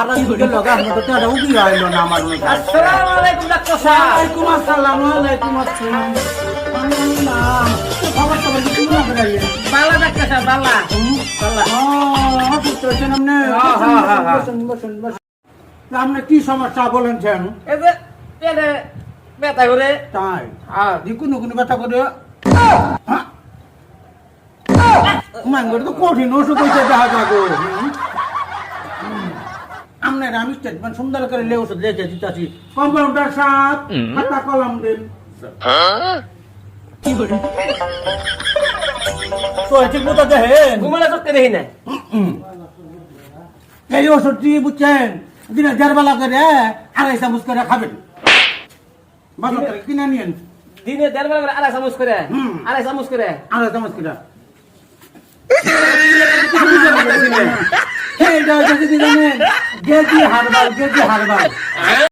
হারা দিকে লগা আমরা তো এটা উকি আইলো না আমার মনে আসসালামু আলাইকুম ডাক্তার সাহেব। ওয়ালাইকুম আসসালাম ওয়ালাইকুম আসসালাম আল্লাহ খবর খবর কি না করে বালা ডাক্তার সাহেব বালা। বালা। অসুস্থ হয়েছেন আপনি বসুন বসুন বসুন আপনি কি সমস্যা বলেছেন এই যে পেটে ব্যথা করে। তাই হ্যাঁ। যে কোনো কোনো ব্যথা করে মাঙ্গর তো কঠিন ওষুধ হয়েছে দেখা যাবো আপনার আমি স্টেটমেন্ট সুন্দর করে লে ওষুধ রেখে দিতেছি কম্পাউন্ডার সাহেব খাতা কলম দিন তো ঠিক মতো দেখেন ঘুমালে চোখে দেখি না। এই ওষুধটি বুঝছেন দিনে 1.5 বেলা করে 2.5 চামচ করে খাবেন বাজার থেকে কিনে নিয়েন দিনে 1.5 বেলা করে 2.5 চামচ করে। হুম। 2.5 চামচ করে। 2.5 চামচ করে এইটা যদি জানেন গেজি হারবাল